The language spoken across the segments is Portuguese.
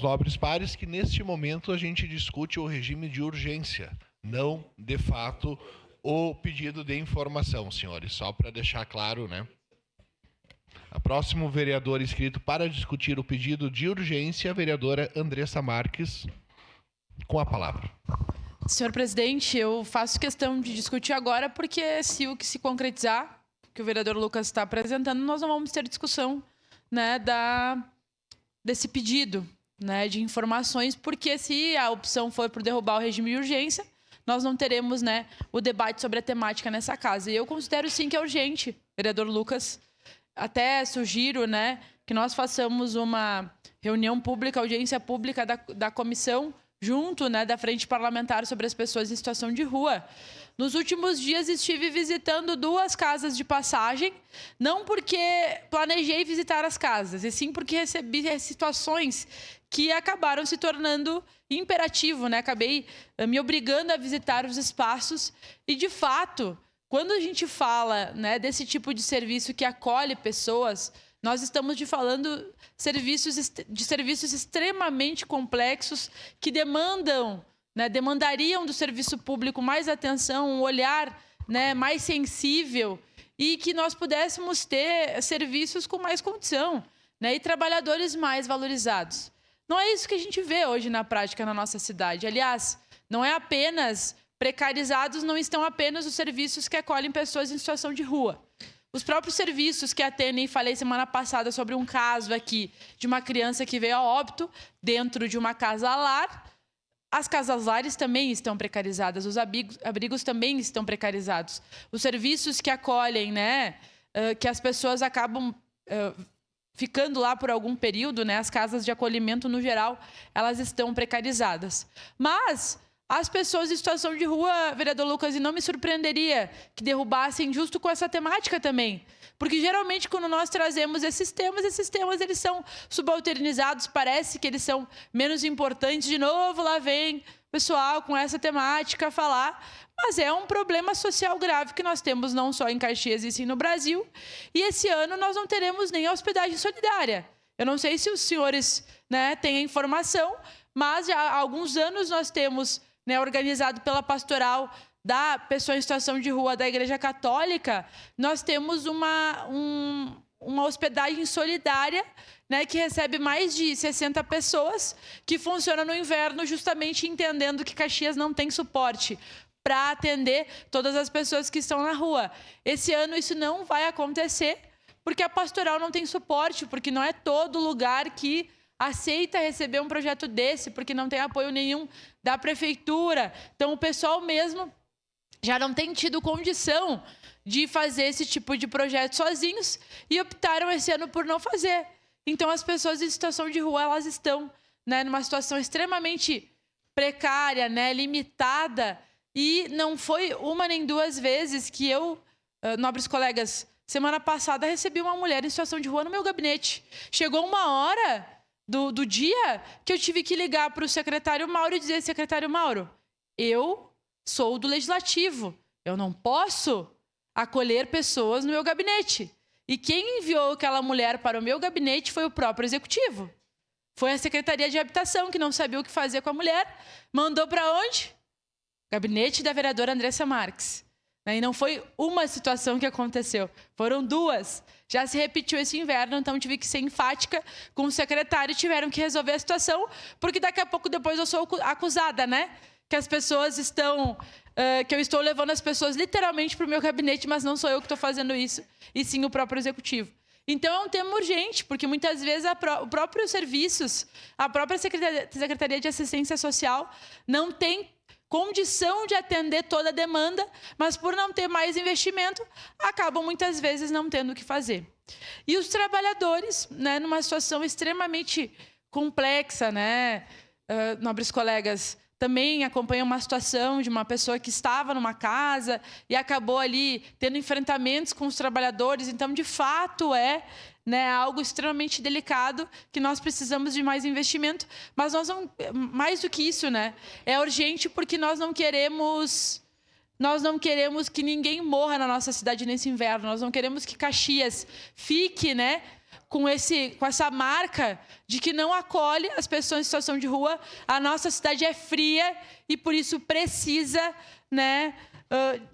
nobres pares que neste momento a gente discute o regime de urgência, não, de fato, o pedido de informação, senhores, só para deixar claro, né? A próximo vereador inscrito para discutir o pedido de urgência, a vereadora Andressa Marques, com a palavra. Senhor presidente, eu faço questão de discutir agora porque se o que se concretizar, que o vereador Lucas está apresentando, nós não vamos ter discussão, né, desse pedido, né, de informações, porque se a opção for por derrubar o regime de urgência, nós não teremos, né, o debate sobre a temática nessa casa. E eu considero sim que é urgente, vereador Lucas. Até sugiro, né, que nós façamos uma reunião pública, audiência pública da comissão, junto, né, da frente parlamentar sobre as pessoas em situação de rua. Nos últimos dias estive visitando 2 casas de passagem, não porque planejei visitar as casas, e sim porque recebi situações que acabaram se tornando imperativo, né? Acabei me obrigando a visitar os espaços e, de fato, quando a gente fala, né, desse tipo de serviço que acolhe pessoas, nós estamos falando de serviços extremamente complexos que demandam, né, demandariam do serviço público mais atenção, um olhar, né, mais sensível e que nós pudéssemos ter serviços com mais condição, né, e trabalhadores mais valorizados. Não é isso que a gente vê hoje na prática na nossa cidade. Aliás, não é apenas precarizados, não estão apenas os serviços que acolhem pessoas em situação de rua. Os próprios serviços que atendem, falei semana passada sobre um caso aqui de uma criança que veio a óbito dentro de uma casa-lar. As casas-lares também estão precarizadas, os abrigos também estão precarizados. Os serviços que acolhem, né, que as pessoas acabam ficando lá por algum período, né, as casas de acolhimento no geral, elas estão precarizadas. Mas as pessoas em situação de rua, vereador Lucas, e não me surpreenderia que derrubassem justo com essa temática também. Porque geralmente quando nós trazemos esses temas eles são subalternizados, parece que eles são menos importantes. De novo, lá vem pessoal com essa temática falar. Mas é um problema social grave que nós temos não só em Caxias e sim no Brasil. E esse ano nós não teremos nem a hospedagem solidária. Eu não sei se os senhores, né, têm a informação, mas já há alguns anos nós temos, né, organizado pela pastoral da pessoa em situação de rua da Igreja Católica, nós temos uma hospedagem solidária, né, que recebe mais de 60 pessoas, que funciona no inverno, justamente entendendo que Caxias não tem suporte para atender todas as pessoas que estão na rua. Esse ano isso não vai acontecer, porque a pastoral não tem suporte, porque não é todo lugar que aceita receber um projeto desse, porque não tem apoio nenhum da prefeitura. Então, o pessoal mesmo já não tem tido condição de fazer esse tipo de projeto sozinhos e optaram esse ano por não fazer. Então, as pessoas em situação de rua, elas estão, né, numa situação extremamente precária, né, limitada, e não foi uma nem 2 vezes que eu, nobres colegas, semana passada recebi uma mulher em situação de rua no meu gabinete. Chegou uma hora do dia que eu tive que ligar para o secretário Mauro e dizer: secretário Mauro, eu sou do Legislativo, eu não posso acolher pessoas no meu gabinete. E quem enviou aquela mulher para o meu gabinete foi o próprio Executivo. Foi a Secretaria de Habitação, que não sabia o que fazer com a mulher, mandou para onde? Gabinete da vereadora Andressa Marques. E não foi uma situação que aconteceu, foram 2. Já se repetiu esse inverno, então tive que ser enfática com o secretário e tiveram que resolver a situação, porque daqui a pouco depois eu sou acusada, né? Que as pessoas estão... que eu estou levando as pessoas literalmente para o meu gabinete, mas não sou eu que estou fazendo isso, e sim o próprio Executivo. Então é um tema urgente, porque muitas vezes os próprios serviços, a própria Secretaria de Assistência Social não tem condição de atender toda a demanda, mas por não ter mais investimento, acabam muitas vezes não tendo o que fazer. E os trabalhadores, né, numa situação extremamente complexa, né, nobres colegas, também acompanham uma situação de uma pessoa que estava numa casa e acabou ali tendo enfrentamentos com os trabalhadores. Então, de fato, né, algo extremamente delicado que nós precisamos de mais investimento. Mas nós não, mais do que isso, né, é urgente porque nós não queremos que ninguém morra na nossa cidade nesse inverno. Nós não queremos que Caxias fique, né, com essa marca de que não acolhe as pessoas em situação de rua. A nossa cidade é fria e, por isso, precisa, né,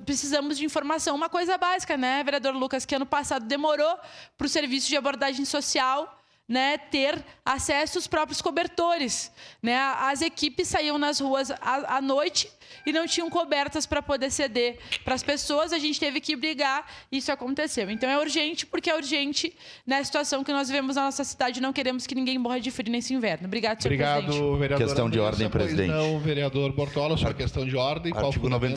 precisamos de informação. Uma coisa básica, né, vereador Lucas, que ano passado demorou para o serviço de abordagem social, né, ter acesso aos próprios cobertores, né? As equipes saíam nas ruas à noite e não tinham cobertas para poder ceder para as pessoas. A gente teve que brigar e isso aconteceu. Então é urgente, porque é urgente na situação que nós vivemos na nossa cidade. Não queremos que ninguém morra de frio nesse inverno. Obrigado, senhor presidente. Obrigado, vereador. Questão de ordem, presidente. Não, vereador Bortola, sua questão de ordem. Artigo 91.